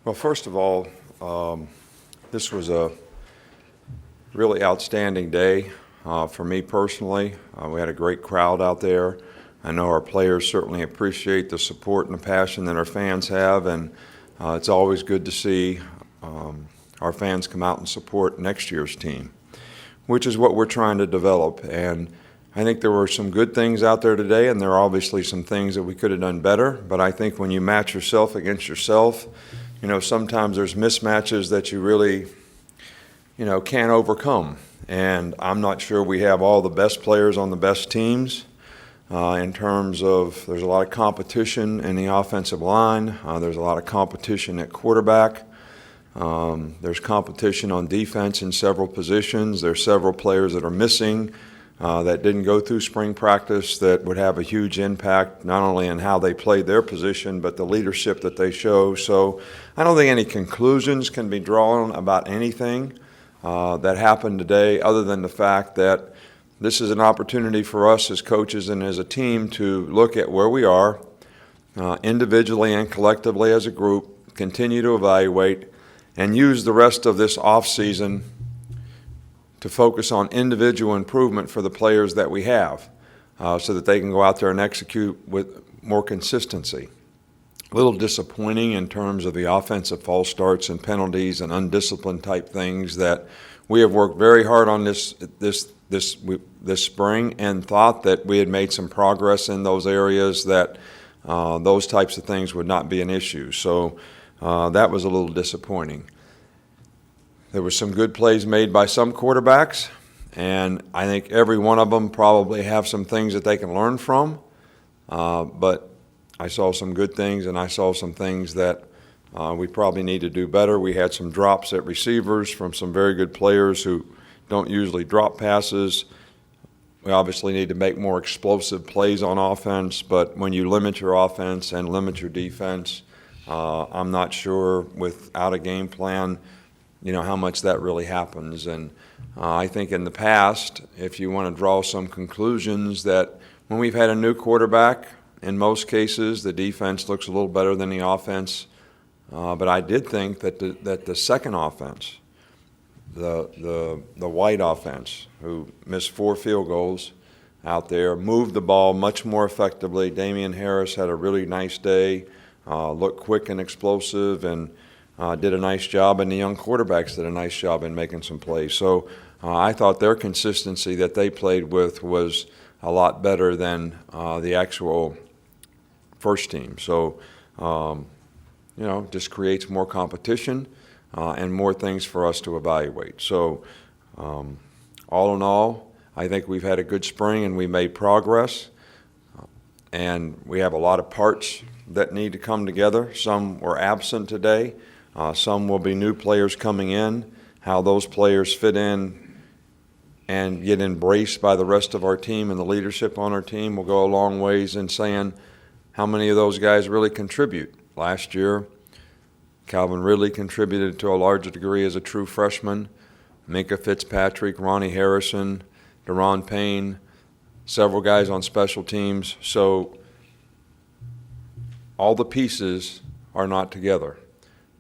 Well, first of all, this was a really outstanding day for me personally. We had a great crowd out there. I know our players certainly appreciate the support and the passion that our fans have, and it's always good to see our fans come out and support next year's team, which is what we're trying to develop. And I think there were some good things out there today, and there are obviously some things that we could have done better. But I think when you match yourself against yourself, sometimes there's mismatches that you really, can't overcome. And I'm not sure we have all the best players on the best teams in terms of there's a lot of competition in the offensive line. There's a lot of competition at quarterback. There's competition on defense in several positions. There's several players that are missing that didn't go through spring practice that would have a huge impact not only on how they played their position but the leadership that they show. So I don't think any conclusions can be drawn about anything that happened today other than the fact that this is an opportunity for us as coaches and as a team to look at where we are individually and collectively as a group, continue to evaluate, and use the rest of this offseason to focus on individual improvement for the players that we have so that they can go out there and execute with more consistency. A little disappointing in terms of the offensive false starts and penalties and undisciplined type things that we have worked very hard on this spring and thought that we had made some progress in those areas that those types of things would not be an issue. So that was a little disappointing. There were some good plays made by some quarterbacks, and I think every one of them probably have some things that they can learn from. But I saw some good things, and I saw some things that we probably need to do better. We had some drops at receivers from some very good players who don't usually drop passes. We obviously need to make more explosive plays on offense, but when you limit your offense and limit your defense, I'm not sure without a game plan how much that really happens. And I think in the past, if you want to draw some conclusions, that when we've had a new quarterback, in most cases, the defense looks a little better than the offense. But I did think that the second offense, the White offense, who missed 4 field goals out there, moved the ball much more effectively. Damian Harris had a really nice day, looked quick and explosive, and did a nice job, and the young quarterbacks did a nice job in making some plays. So I thought their consistency that they played with was a lot better than the actual first team. So, just creates more competition and more things for us to evaluate. So all in all, I think we've had a good spring and we made progress. And we have a lot of parts that need to come together. Some were absent today. Some will be new players coming in. How those players fit in and get embraced by the rest of our team and the leadership on our team will go a long ways in saying how many of those guys really contribute. Last year, Calvin Ridley contributed to a larger degree as a true freshman. Minka Fitzpatrick, Ronnie Harrison, Deron Payne, several guys on special teams. So all the pieces are not together.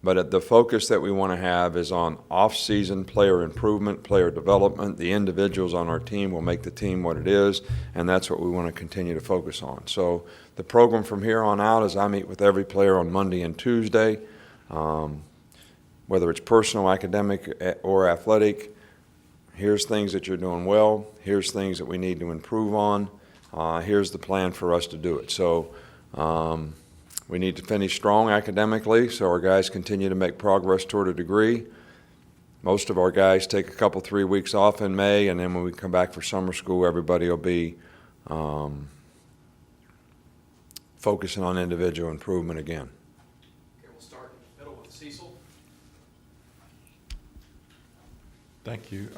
But the focus that we want to have is on off-season player improvement, player development. The individuals on our team will make the team what it is, and that's what we want to continue to focus on. So the program from here on out is I meet with every player on Monday and Tuesday, whether it's personal, academic, or athletic. Here's things that you're doing well. Here's things that we need to improve on. Here's the plan for us to do it. So we need to finish strong academically so our guys continue to make progress toward a degree. Most of our guys take a couple, 3 weeks off in May, and then when we come back for summer school, everybody will be focusing on individual improvement again. Okay, we'll start in the middle with Cecil. Thank you.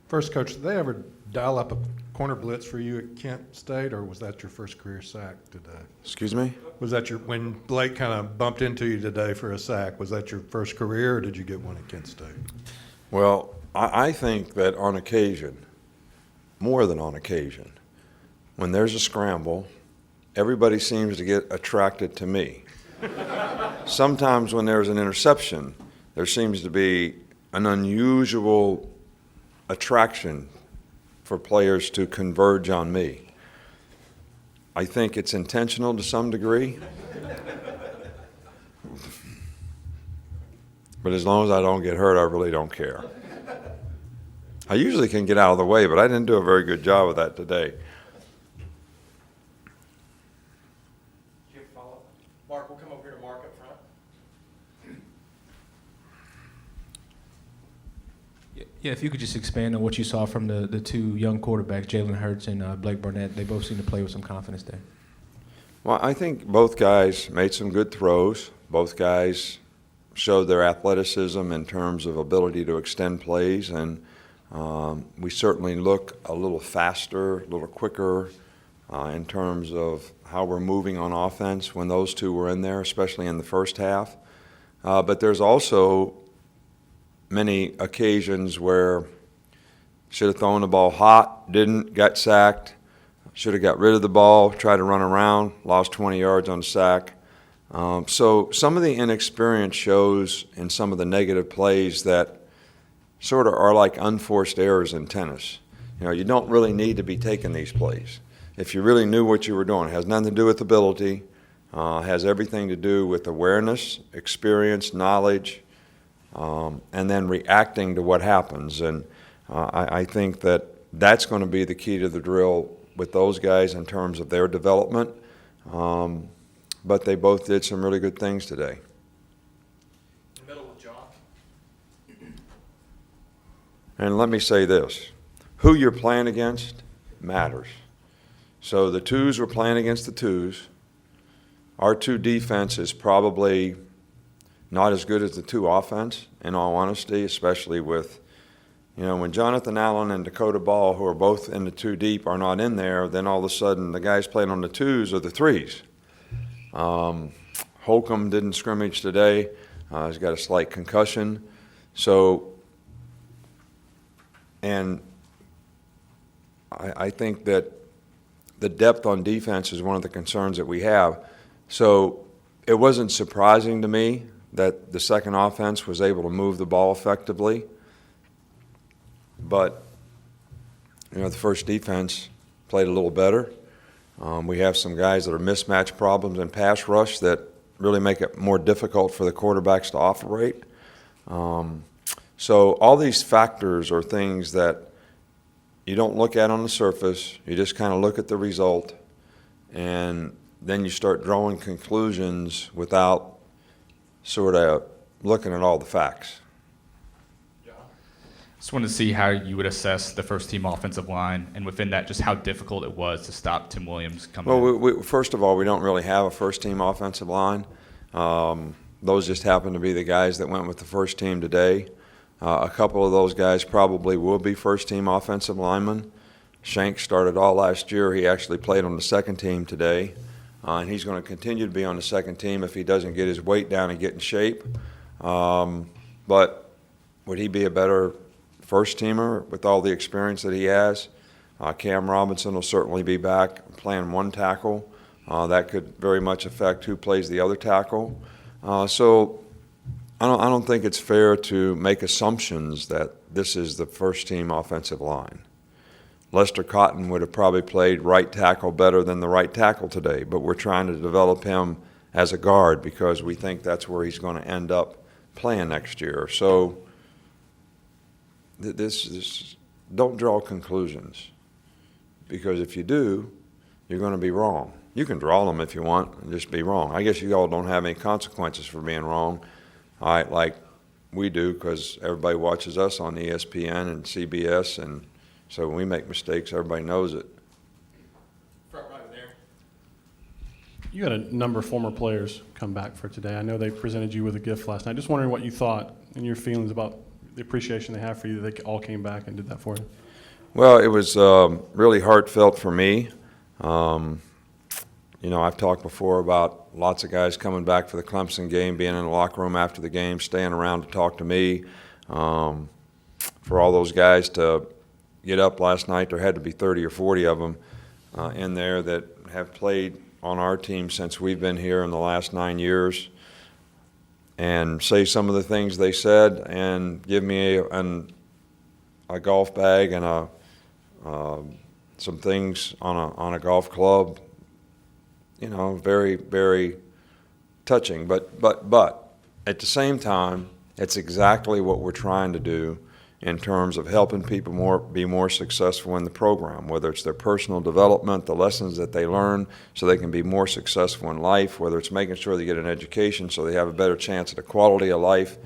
First, Coach, did they ever dial up a corner blitz for you at Kent State, or was that your first career sack today? Excuse me? Was that when Blake kind of bumped into you today for a sack, was that your first career, or did you get one at Kent State? Well, I think that on occasion, more than on occasion, when there's a scramble, everybody seems to get attracted to me. sometimes when there's an interception, there seems to be an unusual attraction for players to converge on me. I think it's intentional to some degree. But as long as I don't get hurt, I really don't care. I usually can get out of the way, but I didn't do a very good job of that today. Do you have a follow-up? Mark, we'll come over here to Mark up front. Yeah, if you could just expand on what you saw from the two young quarterbacks, Jalen Hurts and Blake Burnett. They both seem to play with some confidence there. Well, I think both guys made some good throws. Both guys showed their athleticism in terms of ability to extend plays, and we certainly look a little faster, a little quicker in terms of how we're moving on offense when those two were in there, especially in the first half. But there's also many occasions where should have thrown the ball hot, didn't, got sacked, should have got rid of the ball, tried to run around, lost 20 yards on the sack. So some of the inexperience shows in some of the negative plays that sort of are like unforced errors in tennis. You know, you don't really need to be taking these plays. If you really knew what you were doing, it has nothing to do with ability, has everything to do with awareness, experience, knowledge, and then reacting to what happens. And I think that that's going to be the key to the drill with those guys in terms of their development. But they both did some really good things today. In the middle with John. And let me say this, who you're playing against matters. So the twos were playing against the twos. Our two defense is probably not as good as the two offense, in all honesty, especially with, you know, when Jonathan Allen and Dakota Ball, who are both in the two deep, are not in there, then all of a sudden the guys playing on the twos are the threes. Holcomb didn't scrimmage today. He's got a slight concussion. So, and I think that the depth on defense is one of the concerns that we have. So it wasn't surprising to me that the second offense was able to move the ball effectively. But, you know, the first defense played a little better. We have some guys that are mismatch problems in pass rush that really make it more difficult for the quarterbacks to operate. So all these factors are things that you don't look at on the surface. You just kind of look at the result, and then you start drawing conclusions without sort of looking at all the facts. Just wanted to see how you would assess the first-team offensive line, and within that, just how difficult it was to stop Tim Williams coming in. Well, we, first of all, we don't really have a first-team offensive line. Those just happen to be the guys that went with the first team today. A couple of those guys probably will be first-team offensive linemen. Shank started all last year. He actually played on the second team today, and he's going to continue to be on the second team if he doesn't get his weight down and get in shape. But would he be a better first-teamer with all the experience that he has? Cam Robinson will certainly be back playing one tackle. That could very much affect who plays the other tackle. So I don't think it's fair to make assumptions that this is the first-team offensive line. Lester Cotton would have probably played right tackle better than the right tackle today, but we're trying to develop him as a guard because we think that's where he's going to end up playing next year. So this don't draw conclusions, because if you do, you're going to be wrong. You can draw them if you want and just be wrong. I guess you all don't have any consequences for being wrong, all right, like we do, because everybody watches us on ESPN and CBS, and so when we make mistakes, everybody knows it. Front right there. You had a number of former players come back for today. I know they presented you with a gift last night. Just wondering what you thought and your feelings about the appreciation they have for you that they all came back and did that for you. Well, it was really heartfelt for me. You know, I've talked before about lots of guys coming back for the Clemson game, being in the locker room after the game, staying around to talk to me. For all those guys to get up last night, there had to be 30 or 40 of them in there that have played on our team since we've been here in the last 9 years and say some of the things they said and give me a golf bag and some things on a golf club, you know, very, very touching. But at the same time, it's exactly what we're trying to do in terms of helping people be more successful in the program, whether it's their personal development, the lessons that they learn so they can be more successful in life, whether it's making sure they get an education so they have a better chance at a quality of life,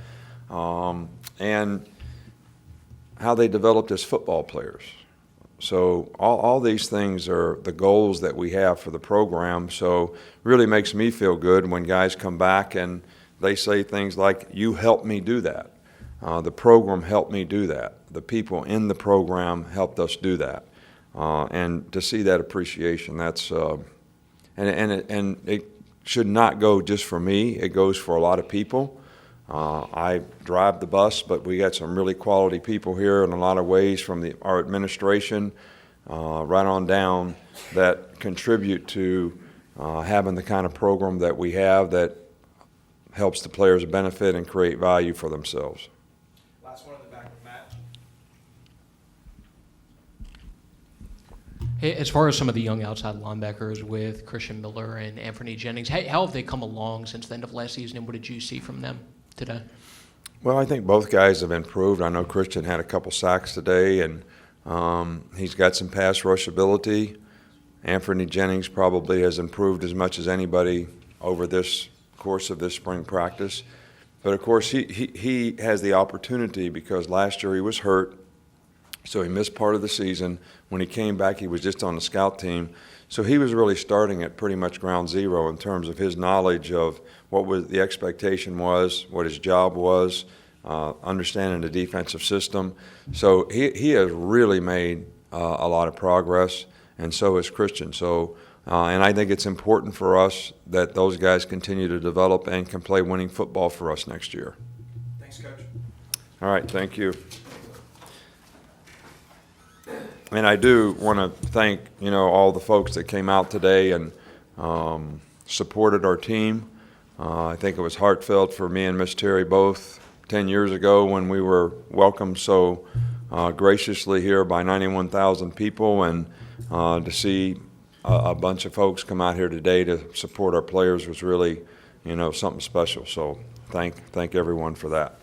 and how they developed as football players. So all these things are the goals that we have for the program. So really makes me feel good when guys come back and they say things like, "You helped me do that. The program helped me do that. The people in the program helped us do that." And to see that appreciation, that's and it should not go just for me. It goes for a lot of people. I drive the bus, but we got some really quality people here in a lot of ways from our administration right on down that contribute to having the kind of program that we have that helps the players benefit and create value for themselves. Last one in the back with Matt. Hey, as far as some of the young outside linebackers with Christian Miller and Anthony Jennings, how have they come along since the end of last season, and what did you see from them today? Well, I think both guys have improved. I know Christian had a couple sacks today, and he's got some pass rush ability. Anthony Jennings probably has improved as much as anybody over this course of this spring practice. But, of course, he has the opportunity because last year he was hurt, so he missed part of the season. When he came back, he was just on the scout team. So he was really starting at pretty much ground zero in terms of his knowledge of what the expectation was, what his job was, understanding the defensive system. So he has really made a lot of progress, and so has Christian. So, and I think it's important for us that those guys continue to develop and can play winning football for us next year. Thanks, Coach. All right, thank you. And I do want to thank, you know, all the folks that came out today and supported our team. I think it was heartfelt for me and Miss Terry both 10 years ago when we were welcomed so graciously here by 91,000 people, and to see a bunch of folks come out here today to support our players was really, you know, something special. So thank everyone for that.